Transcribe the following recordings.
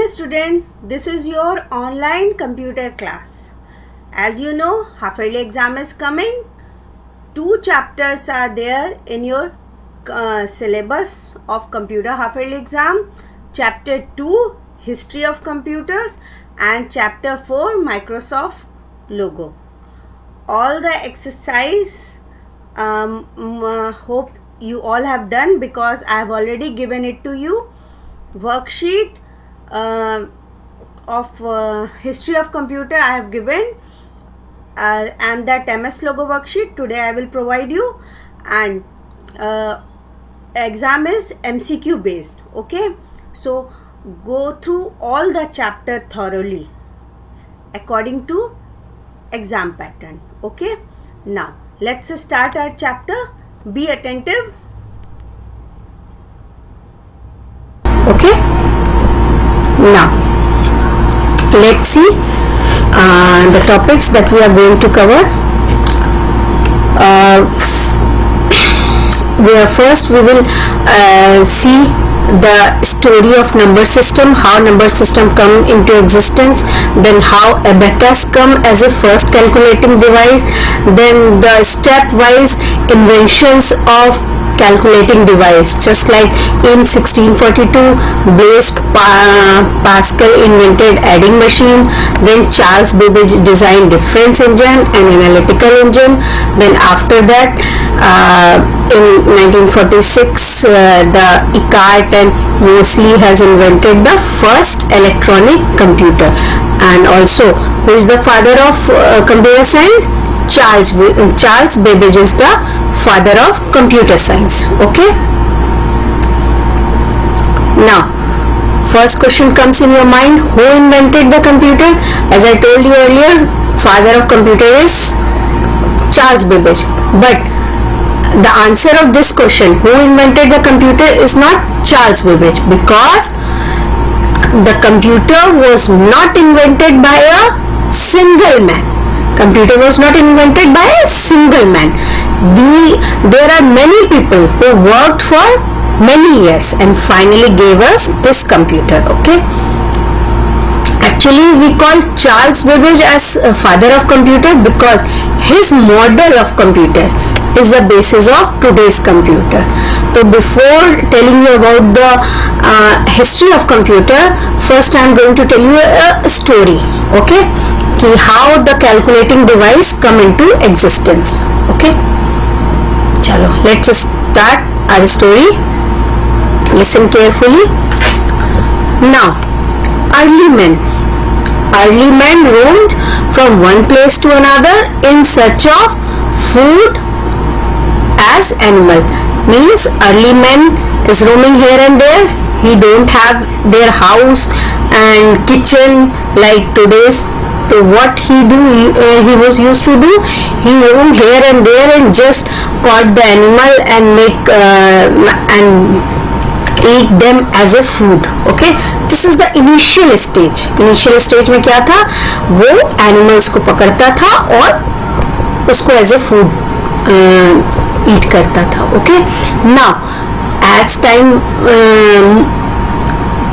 evening students, this is your online computer class. As you know, half-yearly exam is coming. 2 chapters are there in your syllabus of computer half-yearly exam. Chapter 2, history of computers, and chapter 4, Microsoft logo. All the exercise hope you all have done because I have already given it to you. Worksheet of history of computer I have given, and that MS logo worksheet today I will provide you, and exam is MCQ based. Okay, so go through all the chapter thoroughly according to exam pattern. Okay, now let's start our chapter. Be attentive. Okay, now let's see the topics that we are going to cover. First we will see the story of number system, how number system come into existence, then how abacus come as a first calculating device, then the stepwise inventions of calculating device, just like in 1642 Blaise Pascal invented adding machine, then Charles Babbage designed difference engine and analytical engine, then after that in 1946 the Eckart and Moseley has invented the first electronic computer. And also, who is the father of computer science? Charles Babbage is the father of computer science. Okay, now first question comes in your mind, who invented the computer? As I told you earlier, father of computer is Charles Babbage, but the answer of this question, who invented the computer, is not Charles Babbage, because the computer was not invented by a single man. Computer was not invented by a single man. There are many people who worked for many years and finally gave us this computer. Okay, actually we call Charles Babbage as father of computer because his model of computer is the basis of today's computer. So before telling you about the history of computer, first I am going to tell you a story. Okay, how the calculating device come into existence. Okay, chalo, let's start our story. Listen carefully. Now, early men roamed from one place to another in search of food as animal. Means early man is roaming here and there. He don't have their house and kitchen like today's. So what he was used to do, he roamed here and there and just caught the animal and and eat them as a food. Okay, this is the initial stage. Initial stage में क्या था, वो animals को पकड़ता था और उसको as a food eat करता था. Okay, now as time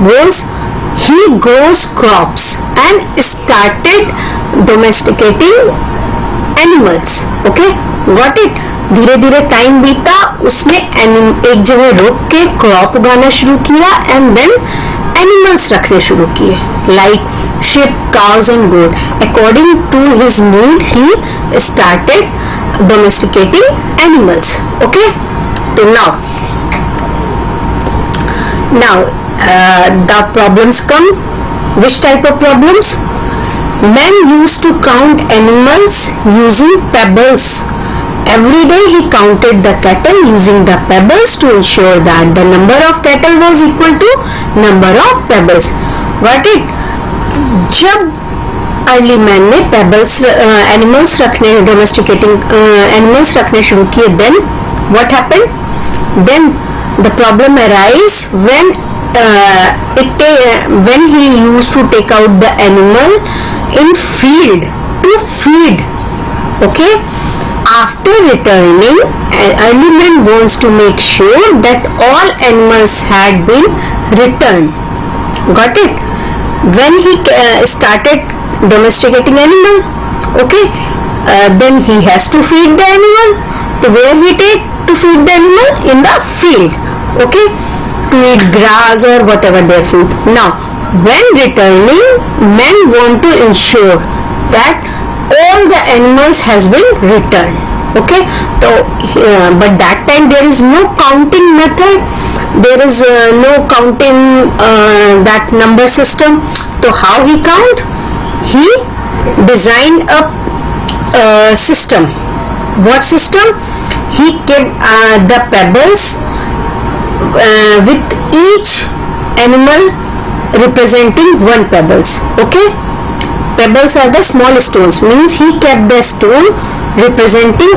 goes, he grows crops and started domesticating animals. Okay, got it? धीरे धीरे टाइम बीता, उसने एक जगह रुक के क्रॉप उगाना शुरू किया एंड देन एनिमल्स रखने शुरू किए, like sheep, cows and goat. According to his need, he started domesticating animals. Okay, so now the problems come. Which type of problems? Men used to count animals using pebbles. Every day he counted the cattle using the pebbles to ensure that the number of cattle was equal to number of pebbles. Got it? जब early man ने pebbles animals रखने, domesticating animals रखने शुरू किए, then what happened? Then the problem arise when he used to take out the animal in field to feed. Okay, after returning, early man wants to make sure that all animals had been returned. Got it? when he started domesticating animal, okay, then he has to feed the animal. So where he take to feed the animal? In the field, okay, to eat grass or whatever their food. Now when returning, men want to ensure that all the animals has been returned, okay. So but that time there is no counting method, there is no counting that number system. So how he count? He designed a system. What system? He kept the pebbles with each animal representing one pebbles, okay. Pebbles are the small stones, means he kept the stone representing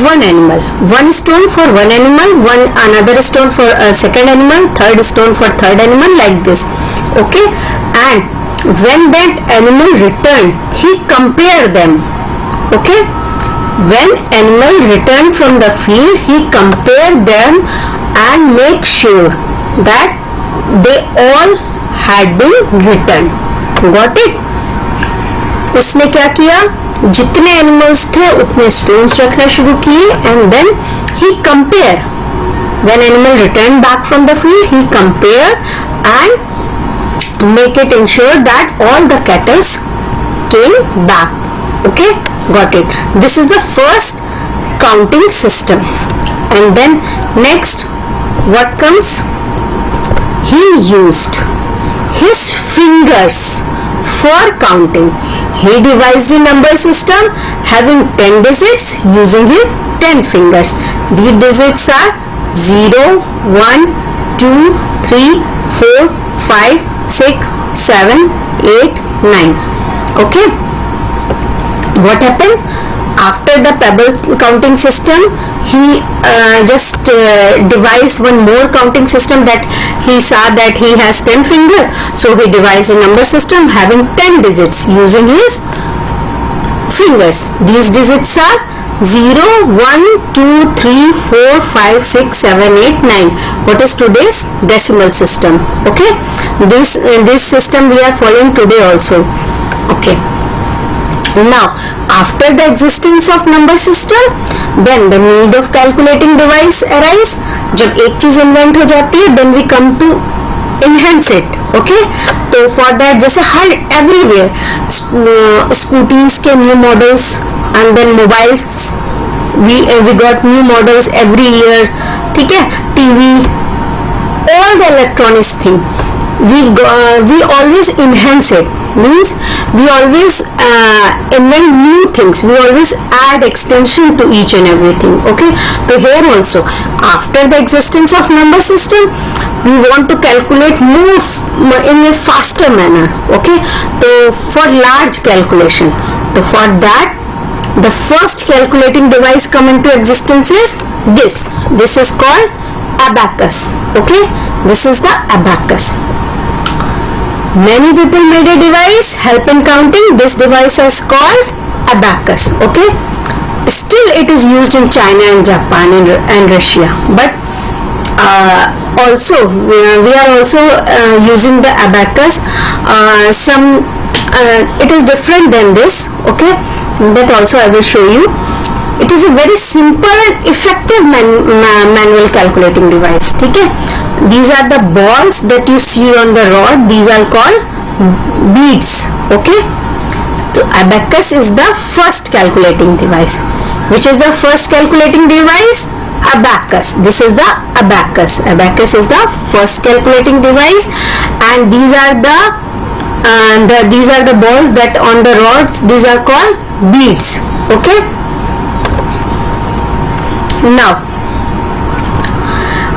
one animal, one stone for one animal, one another stone for a second animal, third stone for third animal, like this, okay. And when that animal returned, he compared them, okay. When animal returned from the field, he compared them and make sure that they all had been returned. Got it? उसने क्या किया? जितने animals थे उतने stones रखना शुरू किए, and then he compare. When animal returned back from the field, he compare and make it ensure that all the cattle came back. Okay, got it. This is the first counting system. And then next, what comes? He used his fingers for counting. He devised a number system having 10 digits using his 10 fingers. These digits are 0, 1, 2, 3, 4, 5, 6, 7, 8, 9. Okay. What happened? After the pebble counting system, he just devised one more counting system, that he saw that he has 10 fingers. So he devised a number system having 10 digits using his fingers. These digits are 0, 1, 2, 3, 4, 5, 6, 7, 8, 9. What is today's decimal system? Okay. This system we are following today also. Okay. Now, after the existence of number system, then the need of calculating device arise. जब एक चीज invent हो जाती है, then we come to enhance it. Okay? तो for that, जैसे हर everywhere, scooties के new models and then mobiles, we got new models every year. ठीक है? TV, all the electronics thing, we always enhance it. Means we always invent new things, we always add extension to each and everything. Okay, so here also, after the existence of number system, we want to calculate more in a faster manner. Okay, so for large calculation, so for that, the first calculating device come into existence is this is called abacus. Okay, this is the abacus. Many people made a device help in counting. This device is called abacus. Okay, still it is used in China and Japan and Russia, but also we are also using the abacus. It is different than this. Okay, that also I will show you. It is a very simple and effective manual calculating device. Okay, these are the balls that you see on the rod. These are called beads. Okay, so abacus is the first calculating device. Which is the first calculating device? Abacus. This is the abacus. Abacus is the first calculating device, and these are the balls that on the rods. These are called beads. Okay. Now,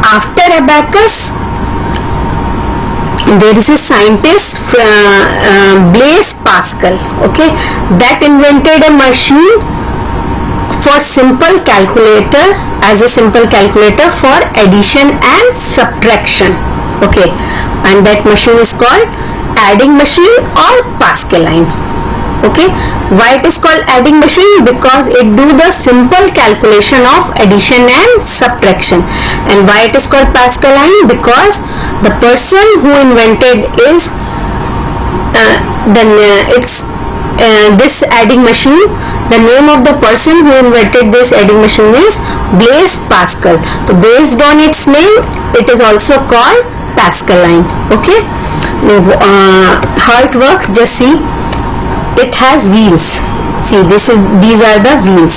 after abacus, there is a scientist, Blaise Pascal. Okay, that invented a machine for simple calculator, as a simple calculator for addition and subtraction. Okay, and that machine is called adding machine or Pascaline. Okay, why it is called adding machine? Because it do the simple calculation of addition and subtraction. And why it is called Pascaline? Because the person who invented is then this adding machine, the name of the person who invented this adding machine is Blaise Pascal. So based on its name, it is also called Pascaline. Okay. How it works? Just see. It has wheels. See, these are the wheels.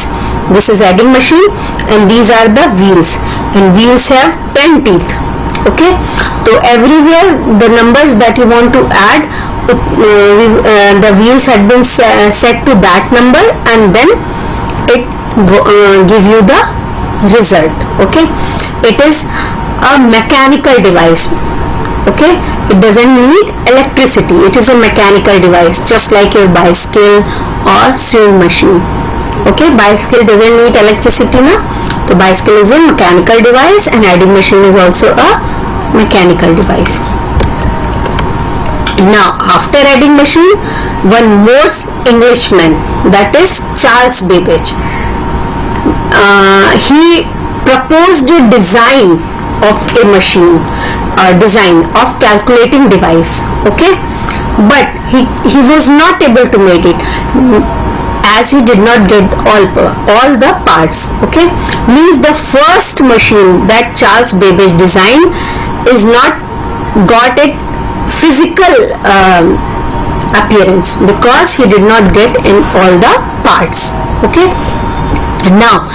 This is adding machine, and these are the wheels. And wheels have 10 teeth. Okay. So everywhere the numbers that you want to add, the wheels had been set to that number, and then it give you the result. Okay. It is a mechanical device. Okay. It doesn't need electricity. It is a mechanical device, just like your bicycle or sewing machine. Okay. Bicycle doesn't need electricity now. So bicycle is a mechanical device, and adding machine is also a mechanical device. Now, after adding machine, one more Englishman, that is Charles Babbage. He proposed a design of a machine, design of calculating device. Okay, but he was not able to make it, as he did not get all the parts. Okay, means the first machine that Charles Babbage designed is not got it physical appearance, because he did not get in all the parts. Okay. Now,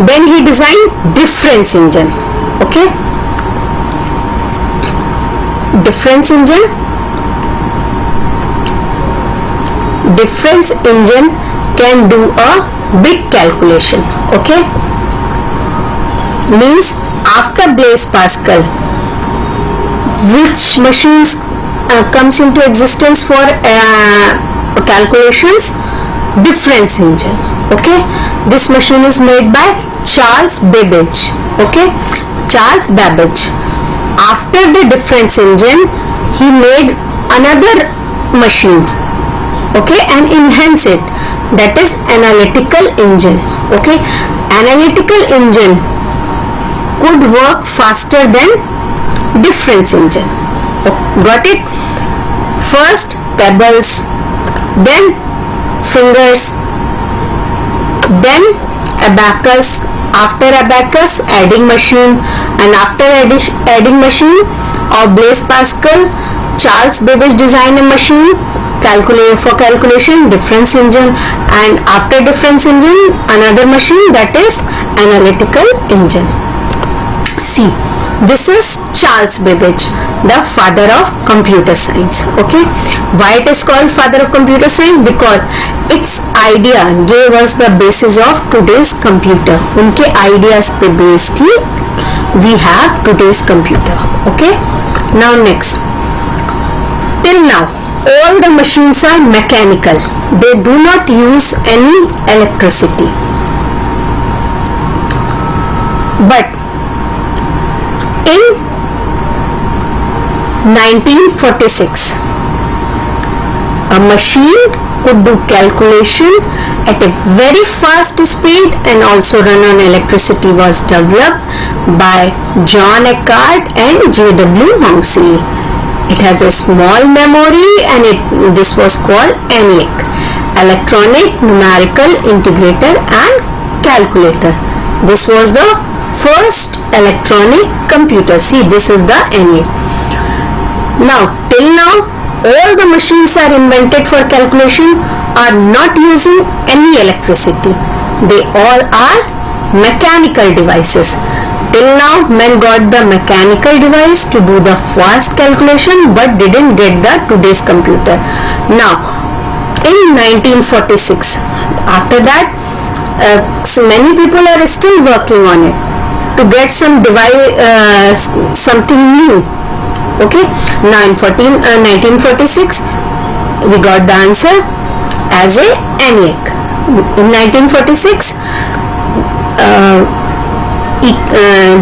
then he designed difference engine. Okay. Difference engine can do a big calculation. Okay. Means after Blaise Pascal, which machines comes into existence for calculations? Difference engine. Okay. This machine is made by Charles Babbage. Okay. Charles Babbage. After the difference engine, he made another machine. Okay, and enhance it. That is analytical engine. Okay. Analytical engine could work faster than difference engine. Got it? First pebbles, then fingers, then abacus, after abacus adding machine, and after adding machine of Blaise Pascal, Charles Babbage designed a machine for calculation, difference engine, and after difference engine another machine, that is analytical engine. See, this is Charles Babbage, the father of computer science. Okay. Why it is called father of computer science? Because its idea gave us the basis of today's computer. उनके ideas पे base थी we have today's computer. Okay. Now next. Till now, all the machines are mechanical. They do not use any electricity. But in 1946, a machine could do calculation at a very fast speed and also run on electricity was developed by John Eckart and J.W. Mousley. It has a small memory, and this was called ENIAC, Electronic Numerical Integrator and Calculator. This was the first electronic computer. See, this is the ENIAC. Now, till now, all the machines are invented for calculation are not using any electricity. They all are mechanical devices. Till now, men got the mechanical device to do the fast calculation, but didn't get the today's computer. Now, in 1946, after that, so many people are still working on it to get some device, something new. Okay. Now in 1946, we got the answer as a ENIAC. In 1946,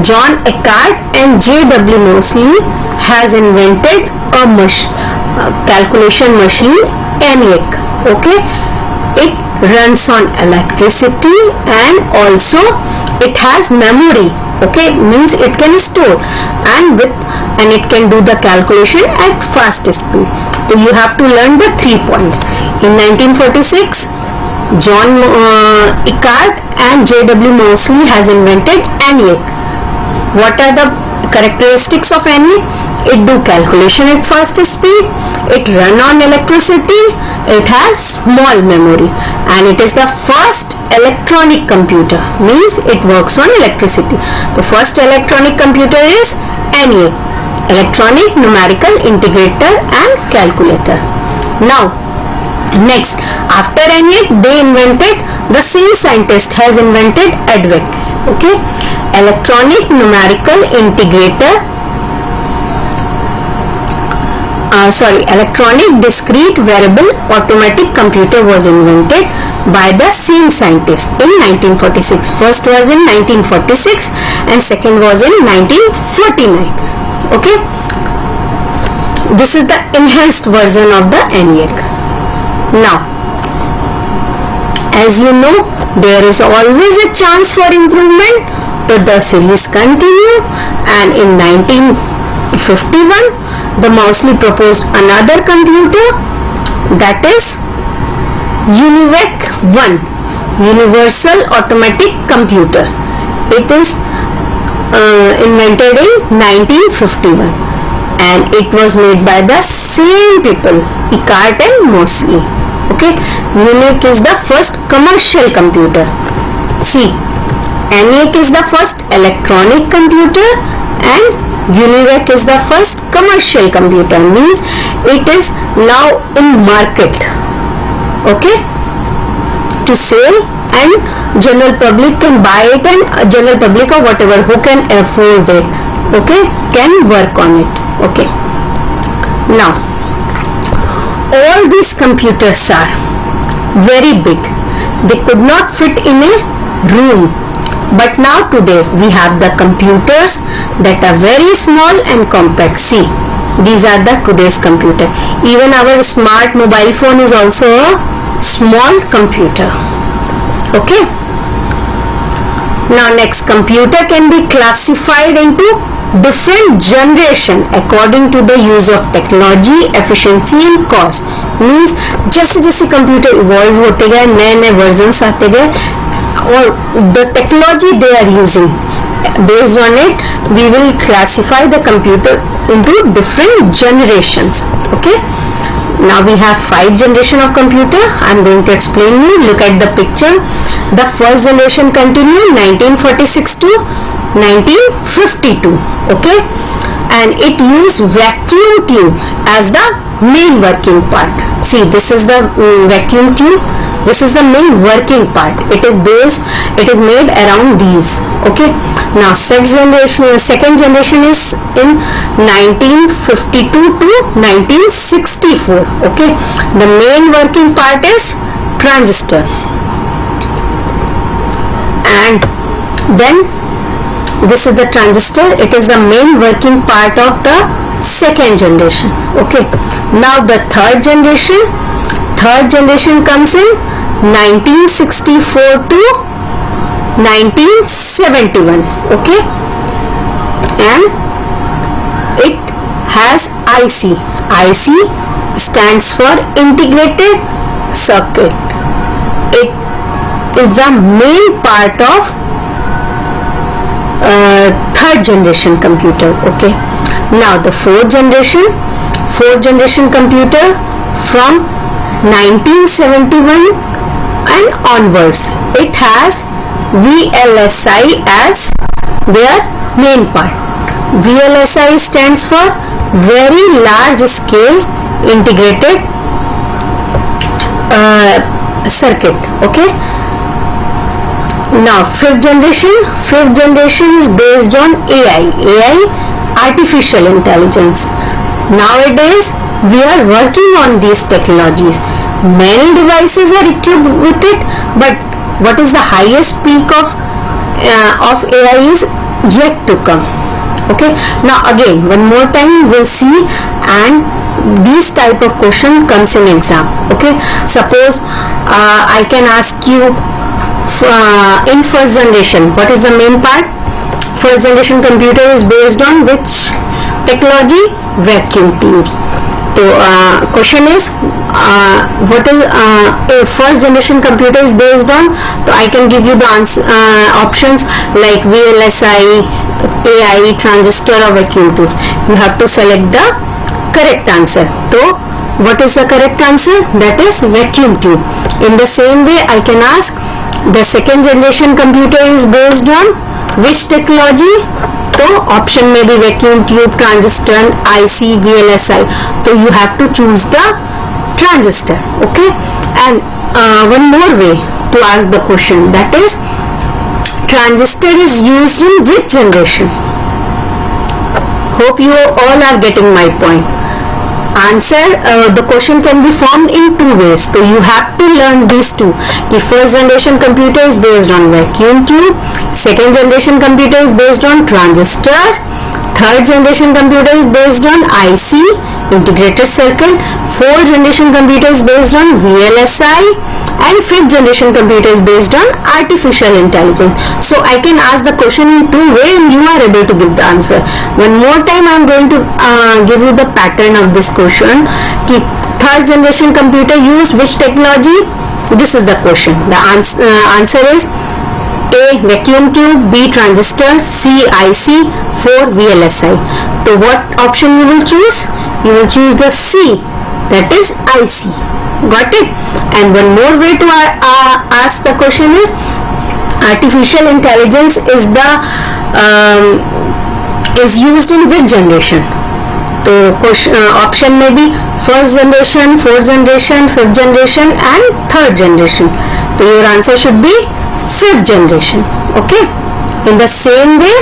John Eckart and J.W. Mousley has invented a calculation machine, ENIAC. Okay, it runs on electricity and also it has memory. Okay, means it can store and it can do the calculation at fast speed. So you have to learn the 3 points. In 1946, John Eckart and J.W. Moseley has invented ENIAC. What are the characteristics of ENIAC? It do calculation at fast speed, it run on electricity, it has small memory, and it is the first electronic computer, means it works on electricity. The first electronic computer is ENIAC, electronic numerical integrator and calculator. Now next, after ENIAC, they invented, the same scientist has invented EDVAC. Okay, electronic numerical integrator, electronic discrete variable automatic computer was invented by the same scientist in 1946. First was in 1946 and second was in 1949. Okay, this is the enhanced version of the ENIAC. Now, as you know, there is always a chance for improvement, so the series continue, and in 1951 the Moseley proposed another computer, that is UNIVAC 1, Universal Automatic Computer. It is invented in 1951 and it was made by the same people, Eckart and Moseley. Okay, UNIVAC is the first commercial computer. See, ENIAC is the first electronic computer and UNIVAC is the first commercial computer, means it is now in market, okay, to sell, and general public can buy it, and general public or whatever who can afford it, okay, can work on it. Okay, now all these computers are very big, they could not fit in a room. But now today we have the computers that are very small and compact. See, these are the today's computer. Even our smart mobile phone is also a small computer. Okay. Now next, computer can be classified into different generation according to the use of technology, efficiency and cost. Means जैसे जैसे computer evolve होते गए, नए नए versions आते गए, or the technology they are using, based on it we will classify the computer into different generations. Okay, now we have 5 generation of computer. I am going to explain you. Look at the picture. The first generation continued 1946 to 1952. Okay, and it used vacuum tube as the main working part. See, this is the vacuum tube. This is the main working part. It is made around these. Okay. Now second generation is in 1952 to 1964. Okay. The main working part is transistor. And then this is the transistor. It is the main working part of the second generation. Okay. Now the third generation comes in 1964 to 1971. Okay, and it has IC. IC stands for integrated circuit. It is the main part of third generation computer. Okay, now the fourth generation computer from 1971 and onwards, it has VLSI as their main part. VLSI stands for very large scale integrated circuit. Okay, now fifth generation is based on AI, artificial intelligence. Nowadays we are working on these technologies. Many devices are equipped with it, but what is the highest peak of AI is yet to come. Okay, now again one more time we'll see, and this type of question comes in exam. Okay, suppose I can ask you in first generation, what is the main part? First generation computer is based on which technology? Vacuum tubes. So question is what is a first generation computer is based on. So I can give you the answer, options like VLSI, AI, transistor or vacuum tube. You have to select the correct answer. So what is the correct answer? That is vacuum tube. In the same way I can ask the second generation computer is based on which technology? So option may be vacuum tube, transistor, IC, VLSI. So you have to choose the transistor. Okay. And one more way to ask the question, that is transistor is used in which generation? Hope you all are getting my point. Answer, the question can be formed in two ways. So you have to learn these two. The first generation computer is based on vacuum tube, second generation computer is based on transistor, third generation computer is based on IC, integrated circuit, fourth generation computer is based on VLSI, and fifth generation computer is based on artificial intelligence. So I can ask the question in two ways and you are able to give the answer. One more time I am going to give you the pattern of this question. Third generation computer used which technology? This is the question. The answer is A, vacuum tube, B, transistor, C, IC, 4, VLSI. So what option you will choose? You will choose the C, that is IC. Got it? And one more way to ask the question is artificial intelligence is used in which generation? So option may be first generation, fourth generation, fifth generation and third generation. So your answer should be fifth generation. Okay. In the same way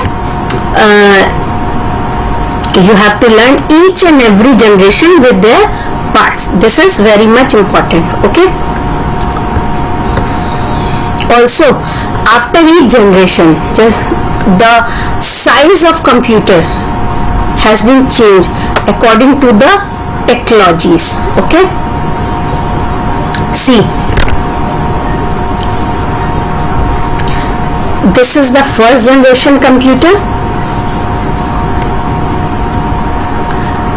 you have to learn each and every generation with their parts. This is very much important. Okay. Also after each generation, just the size of computer has been changed according to the technologies. Okay. See, this is the first generation computer.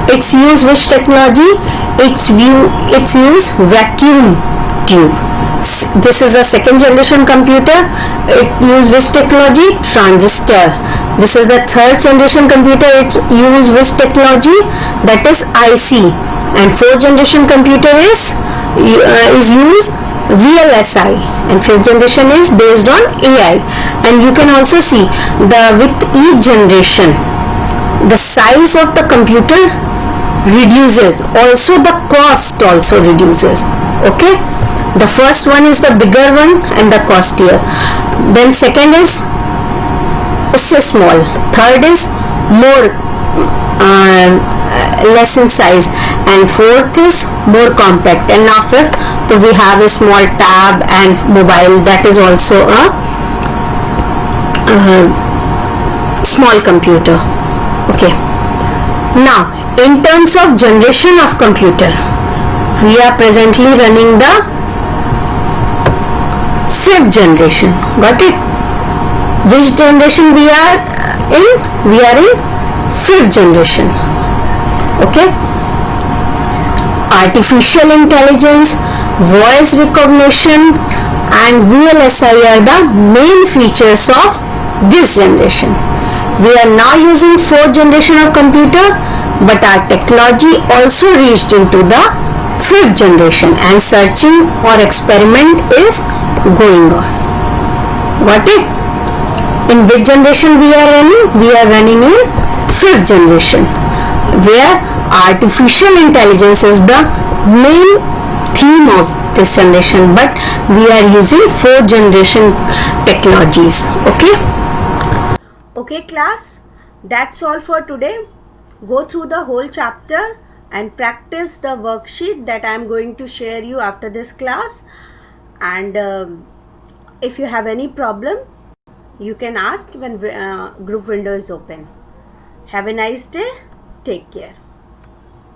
It's used which technology? It's used vacuum tube. This is a second generation computer. It used which technology? Transistor. This is the third generation computer. It used which technology? That is IC. And fourth generation computer is used VLSI. And fifth generation is based on AI. And you can also see with each generation the size of the computer reduces, also the cost also reduces. Okay. The first one is the bigger one and the costlier. Then second is usse small. Third is more less in size, and fourth is more compact. And now fifth, so we have a small tab and mobile, that is also a small computer. Okay. Now in terms of generation of computer, we are presently running the fifth generation. Got it? Which generation we are in? We are in fifth generation. Okay. Artificial intelligence, voice recognition and VLSI are the main features of this generation. We are now using fourth generation of computer, but our technology also reached into the fifth generation and searching or experiment is going on. Got it? In which generation we are running? We are running in fifth generation, where artificial intelligence is the main theme of this generation, but we are using fourth generation technologies. Okay. Okay class, that's all for today. Go through the whole chapter and practice the worksheet that I am going to share you after this class. And if you have any problem, you can ask when group window is open. Have a nice day. Take care.